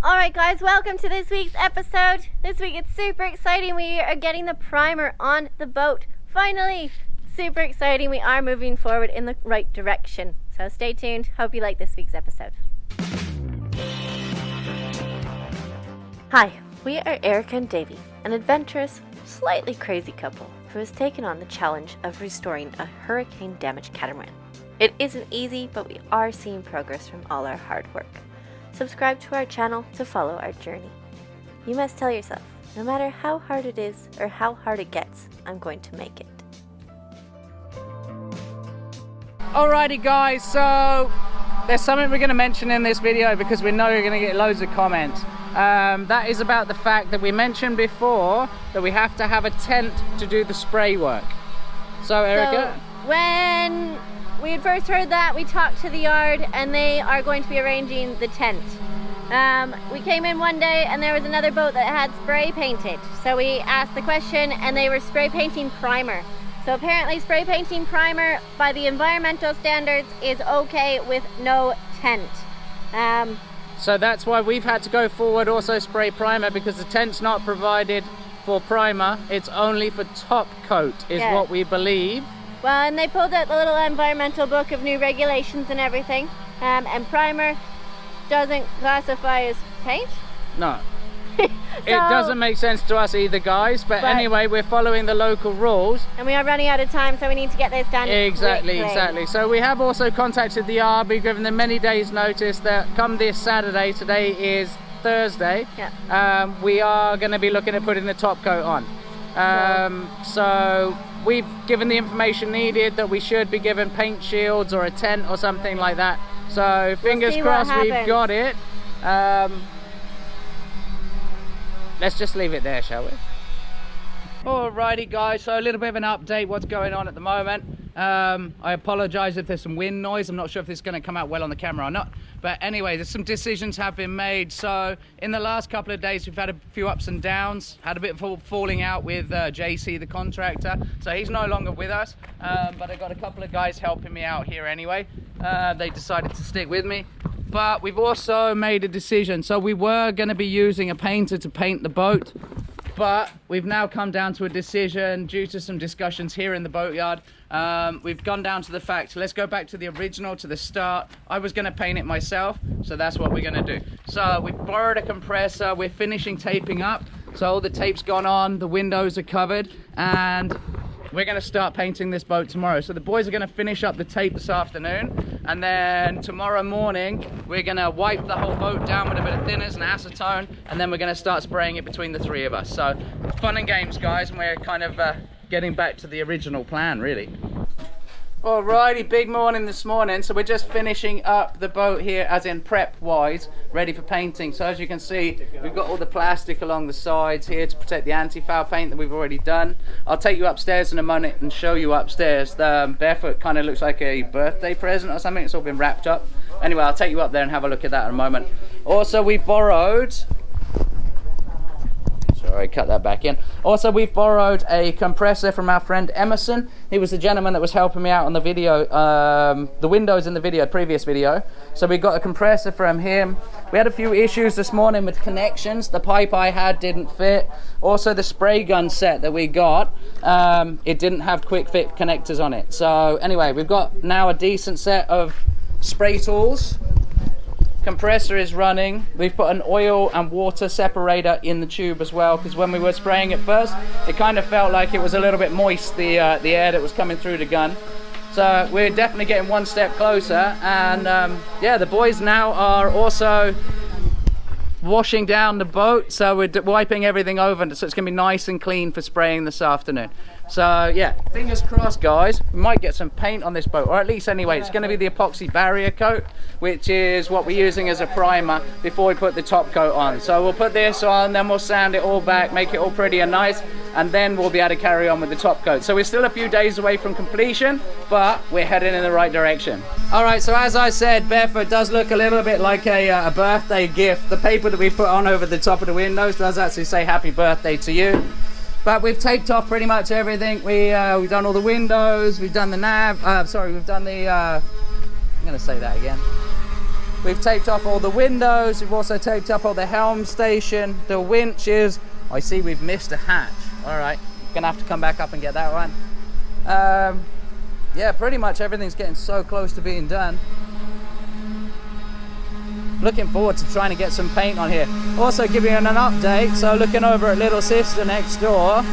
Alright guys, welcome to this week's episode. This week it's super exciting. We are getting the primer on the boat. Finally! Super exciting. We are moving forward in the right direction. So stay tuned. Hope you like this week's episode. Hi, we are Erica and Davy, an adventurous, slightly crazy couple who has taken on the challenge of restoring a hurricane-damaged catamaran. It isn't easy, but we are seeing progress from all our hard work. Subscribe to our channel to follow our journey. You must tell yourself, no matter how hard it is or how hard it gets, I'm going to make it. Alrighty guys, so there's something we're going to mention in this video because we know you're going to get loads of comments. That is about the fact that we mentioned before that we have to have a tent to do the spray work. So Erica? So, when we had first heard that, we talked to the yard and they are going to be arranging the tent. We came in one day and there was another boat that had spray painted. So we asked the question and they were spray painting primer. So apparently spray painting primer by the environmental standards is okay with no tent. So that's why we've had to go forward also spray primer, because the tent's not provided for primer, it's only for top coat is what we believe. Well, and they pulled out the little environmental book of new regulations and everything, and primer doesn't classify as paint? No. It doesn't make sense to us either, guys, but anyway, we're following the local rules. And we are running out of time, so we need to get this done Exactly. So we have also contacted the yard. We've given them many days notice that come this Saturday, today is Thursday, we are going to be looking at putting the top coat on. So we've given the information needed that we should be given paint shields or a tent or something like that. So fingers crossed we've got it. Let's just leave it there, shall we? Alrighty guys, so a little bit of an update what's going on at the moment. I apologize if there's some wind noise. I'm not sure if this is going to come out well on the camera or not. But anyway, there's some decisions have been made. So in the last couple of days, we've had a few ups and downs. Had a bit of falling out with JC, the contractor. So he's no longer with us. But I got a couple of guys helping me out here anyway. They decided to stick with me. But we've also made a decision. So we were going to be using a painter to paint the boat. But we've now come down to a decision due to some discussions here in the boatyard. We've gone down to the fact, let's go back to the original, to the start. I was going to paint it myself, so that's what we're going to do. So we've borrowed a compressor, we're finishing taping up. So all the tape's gone on, the windows are covered, and we're going to start painting this boat tomorrow. So the boys are going to finish up the tape this afternoon, and then tomorrow morning we're going to wipe the whole boat down with a bit of thinners and acetone, and then we're going to start spraying it between the three of us. So fun and games, guys, and we're kind of getting back to the original plan, really. Alrighty, big morning this morning. So we're just finishing up the boat here, as in prep wise, ready for painting. So as you can see, we've got all the plastic along the sides here to protect the anti-foul paint that we've already done. I'll take you upstairs in a moment and show you upstairs. The Barefoot kind of looks like a birthday present or something. It's all been wrapped up. Anyway, I'll take you up there and have a look at that in a moment. Also, we borrowed... Sorry, cut that back in. Also, we've borrowed a compressor from our friend Emerson. He was the gentleman that was helping me out on the video, the windows in the previous video. So we got a compressor from him. We had a few issues this morning with connections. The pipe I had didn't fit. Also, the spray gun set that we got, it didn't have quick fit connectors on it. So anyway, we've got now a decent set of spray tools. Compressor is running. We've put an oil and water separator in the tube as well, because when we were spraying it first, it kind of felt like it was a little bit moist, the air that was coming through the gun. So we're definitely getting one step closer, and yeah, the boys now are also washing down the boat, so we're wiping everything over, so it's gonna be nice and clean for spraying this afternoon. So yeah, fingers crossed, guys, we might get some paint on this boat, or at least anyway, it's going to be the epoxy barrier coat, which is what we're using as a primer before we put the top coat on. So we'll put this on, then we'll sand it all back, make it all pretty and nice, and then we'll be able to carry on with the top coat. So we're still a few days away from completion, but we're heading in the right direction. All right, so as I said, Barefoot does look a little bit like a birthday gift. The paper that we put on over the top of the windows does actually say happy birthday to you. But we've taped off pretty much everything. We've done all the windows, we've done the nav, we've done the, I'm gonna say that again. We've taped off all the windows. We've also taped up all the helm station, the winches. I see we've missed a hatch. All right, gonna have to come back up and get that one. Yeah, pretty much everything's getting so close to being done. Looking forward to trying to get some paint on here. Also giving you an update, so looking over at little sister next door,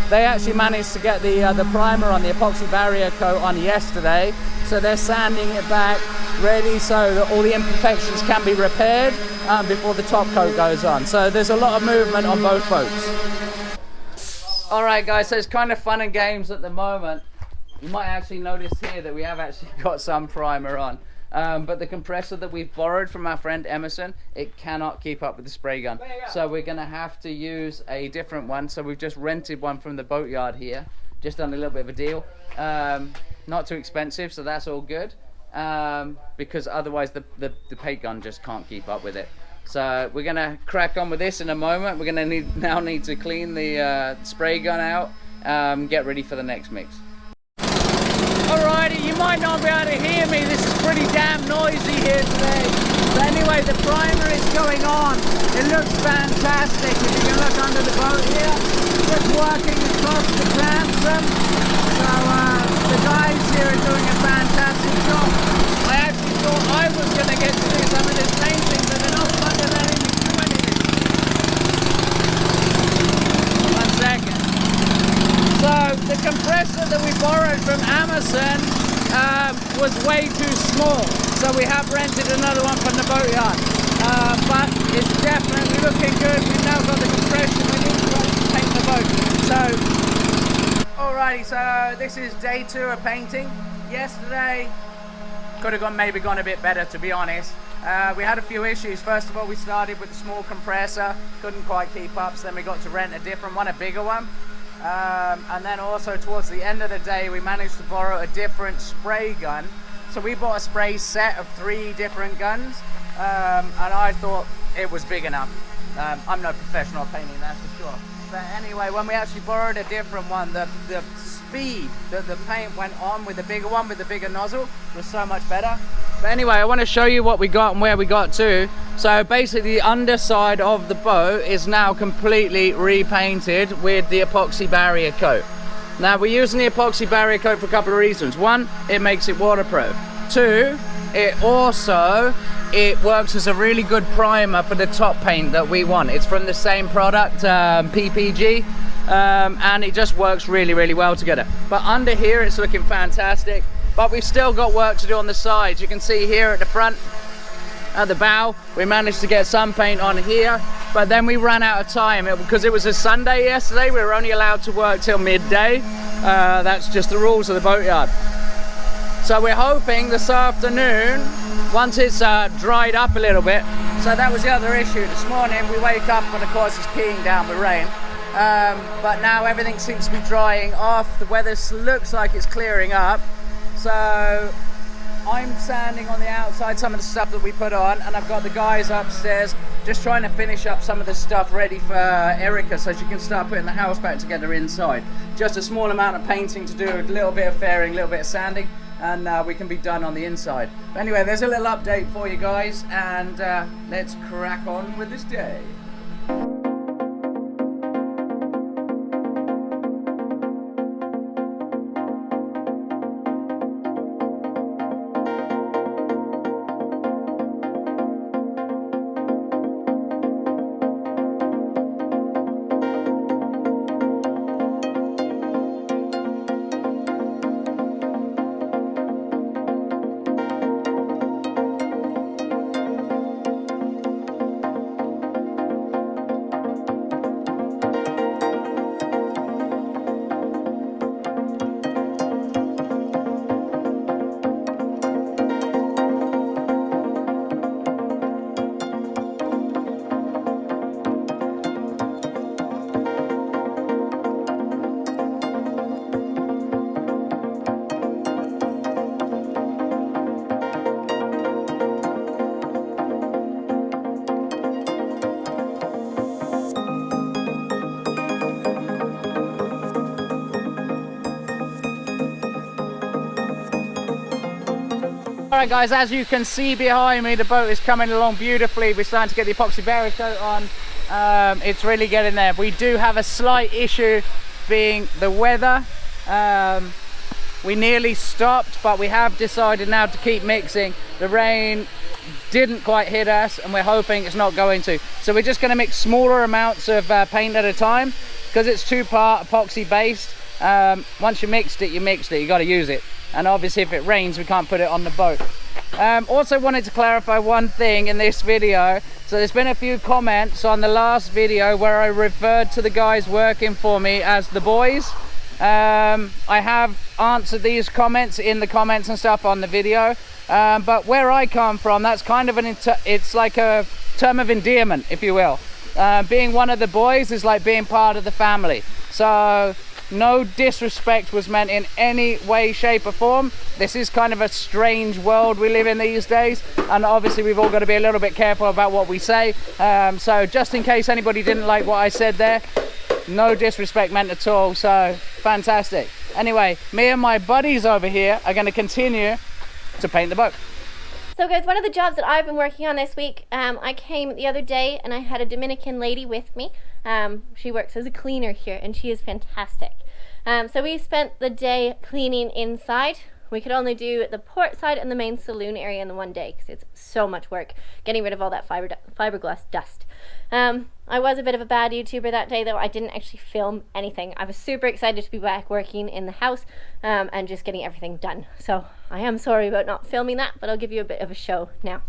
they actually managed to get the primer on the epoxy barrier coat on yesterday. So they're sanding it back, ready so that all the imperfections can be repaired before the top coat goes on. So there's a lot of movement on both boats. All right guys, so it's kind of fun and games at the moment. You might actually notice here that we have actually got some primer on. But the compressor that we've borrowed from our friend Emerson, it cannot keep up with the spray gun. So we're going to have to use a different one. So we've just rented one from the boatyard here. Just done a little bit of a deal. Not too expensive, so that's all good. Because otherwise the paint gun just can't keep up with it. So we're going to crack on with this in a moment. We're going to now need to clean the spray gun out, get ready for the next mix. Alrighty, you might not be able to hear me, this is pretty damn noisy here today. But anyway, the primer is going on. It looks fantastic. If you can look under the boat here, just working across the transom. So the guys here are doing a fantastic job. I actually thought I was going to get to do some of this painting, but they're not fucking letting me do anything. 1 second. So the compressor that we borrowed from Amazon was way too small, so we have rented another one from the boatyard. But it's definitely looking good. We've now got the compression we need to paint the boat. So, alrighty, so this is day 2 of painting. Yesterday could have maybe gone a bit better, to be honest. We had a few issues. First of all, we started with a small compressor, couldn't quite keep up, so then we got to rent a different one, a bigger one. And then also towards the end of the day we managed to borrow a different spray gun. So we bought a spray set of 3 different guns, and I thought it was big enough. I'm no professional at painting, that's for sure. But anyway, when we actually borrowed a different one, the speed that the paint went on with the bigger one, with the bigger nozzle, was so much better. But anyway, I want to show you what we got and where we got to. So basically the underside of the boat is now completely repainted with the epoxy barrier coat. Now we're using the epoxy barrier coat for a couple of reasons. 1, it makes it waterproof. 2, it works as a really good primer for the top paint that we want. It's from the same product, PPG, and it just works really, really well together. But under here it's looking fantastic. But we've still got work to do on the sides. You can see here at the front, at the bow, we managed to get some paint on here, but then we ran out of time because it was a Sunday yesterday. We were only allowed to work till midday. That's just the rules of the boatyard. So we're hoping this afternoon, once it's dried up a little bit. So that was the other issue. This morning we wake up and of course it's peeing down with rain. But now everything seems to be drying off. The weather looks like it's clearing up. So I'm sanding on the outside some of the stuff that we put on, and I've got the guys upstairs just trying to finish up some of the stuff ready for Erica so she can start putting the house back together inside. Just a small amount of painting to do, a little bit of fairing, a little bit of sanding, and we can be done on the inside. But anyway, there's a little update for you guys, and let's crack on with this day. Alright guys, as you can see behind me, the boat is coming along beautifully. We're starting to get the epoxy Barefoot on. It's really getting there. We do have a slight issue being the weather. We nearly stopped, but we have decided now to keep mixing. The rain didn't quite hit us and we're hoping it's not going to. So we're just going to mix smaller amounts of paint at a time because it's 2-part epoxy based. Once you mixed it, you got to use it. And obviously if it rains, we can't put it on the boat. Also wanted to clarify one thing in this video. So there's been a few comments on the last video where I referred to the guys working for me as the boys. I have answered these comments in the comments and stuff on the video. But where I come from, that's kind of it's like a term of endearment, if you will. Being one of the boys is like being part of the family. So no disrespect was meant in any way, shape or form. This is kind of a strange world we live in these days, and obviously we've all got to be a little bit careful about what we say. So just in case anybody didn't like what I said there, no disrespect meant at all. So fantastic. Anyway, me and my buddies over here are going to continue to paint the boat. So guys, one of the jobs that I've been working on this week, I came the other day and I had a Dominican lady with me. She works as a cleaner here and she is fantastic. So we spent the day cleaning inside. We could only do the port side and the main saloon area in the one day because it's so much work getting rid of all that fiberglass dust. I was a bit of a bad YouTuber that day though. I didn't actually film anything. I was super excited to be back working in the house and just getting everything done. So I am sorry about not filming that, but I'll give you a bit of a show now.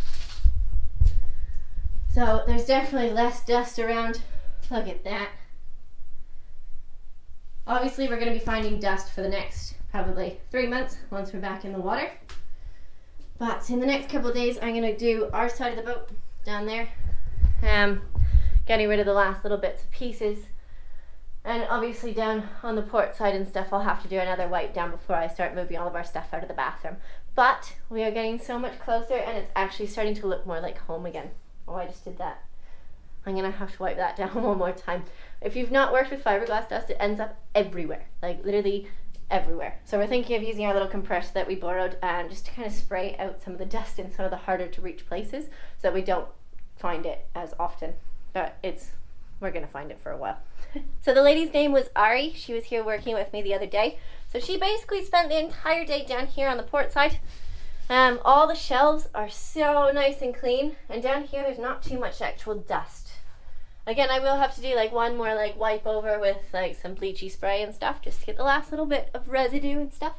So there's definitely less dust around. Look at that. Obviously we're going to be finding dust for the next probably 3 months once we're back in the water. But in the next couple of days I'm going to do our side of the boat down there. Getting rid of the last little bits and pieces. And obviously down on the port side and stuff I'll have to do another wipe down before I start moving all of our stuff out of the bathroom. But we are getting so much closer and it's actually starting to look more like home again. Oh, I just did that. I'm gonna have to wipe that down one more time. If you've not worked with fiberglass dust, it ends up everywhere, like literally everywhere. So we're thinking of using our little compressor that we borrowed just to kind of spray out some of the dust in some of the harder to reach places so that we don't find it as often. But we're gonna find it for a while. So the lady's name was Ari. She was here working with me the other day. So she basically spent the entire day down here on the port side. All the shelves are so nice and clean, and down here there's not too much actual dust. Again, I will have to do like one more like wipe over with like some bleachy spray and stuff just to get the last little bit of residue and stuff.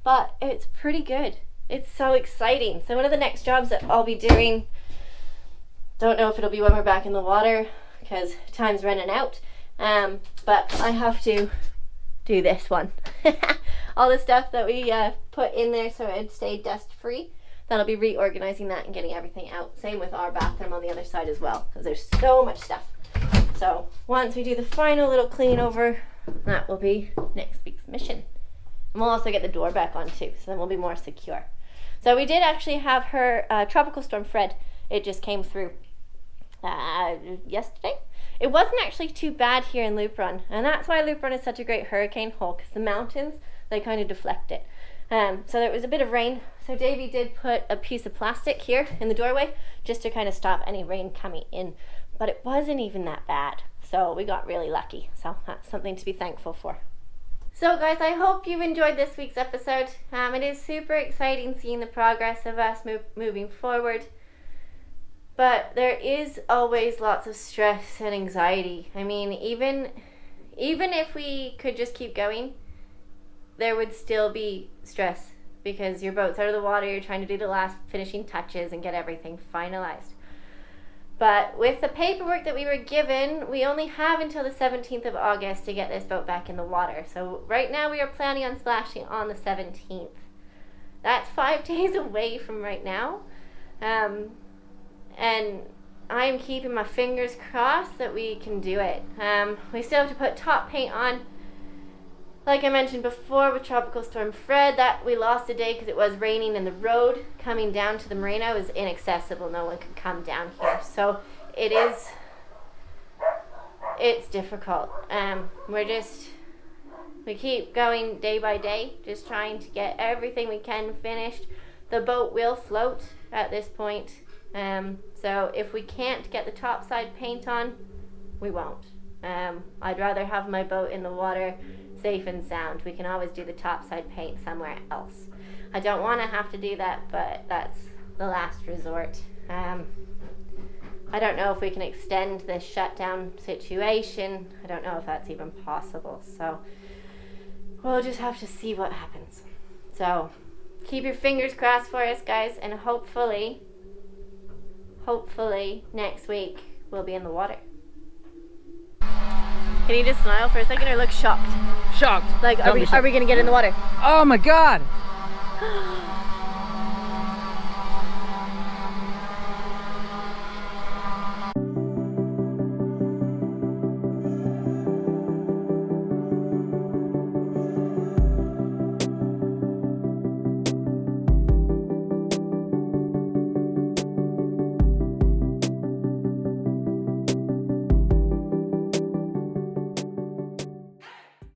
But it's pretty good. It's so exciting. So one of the next jobs that I'll be doing, don't know if it'll be when we're back in the water because time's running out, but I have to do this one. All the stuff that we put in there so it'd stay dust free. That'll be reorganizing that and getting everything out. Same with our bathroom on the other side as well, because there's so much stuff. So once we do the final little clean over, that will be next week's mission. And we'll also get the door back on too, so then we'll be more secure. So we did actually have her Tropical Storm Fred. It just came through yesterday. It wasn't actually too bad here in Loop Run, and that's why Loop Run is such a great hurricane hole, because the mountains, they kind of deflect it. So there was a bit of rain, so Davy did put a piece of plastic here in the doorway just to kind of stop any rain coming in, but it wasn't even that bad, so we got really lucky. So that's something to be thankful for. So guys, I hope you enjoyed this week's episode. It is super exciting seeing the progress of us moving forward, but there is always lots of stress and anxiety. I mean, even if we could just keep going, there would still be stress because your boat's out of the water, you're trying to do the last finishing touches and get everything finalized. But with the paperwork that we were given, we only have until the 17th of August to get this boat back in the water. So right now we are planning on splashing on the 17th. That's 5 days away from right now. And I'm keeping my fingers crossed that we can do it. We still have to put top paint on. Like I mentioned before with Tropical Storm Fred, that we lost a day because it was raining and the road coming down to the marina was inaccessible. No one could come down here. So it's difficult. We keep going day by day, just trying to get everything we can finished. the boat will float at this point. So if we can't get the topside paint on, we won't. I'd rather have my boat in the water safe and sound. We can always do the topside paint somewhere else. I don't want to have to do that, but that's the last resort. I don't know if we can extend this shutdown situation. I don't know if that's even possible. So we'll just have to see what happens. So keep your fingers crossed for us, guys, and hopefully next week we'll be in the water. Can you just smile for a second or look shocked? Shocked. Like, are we gonna get in the water? Oh my God.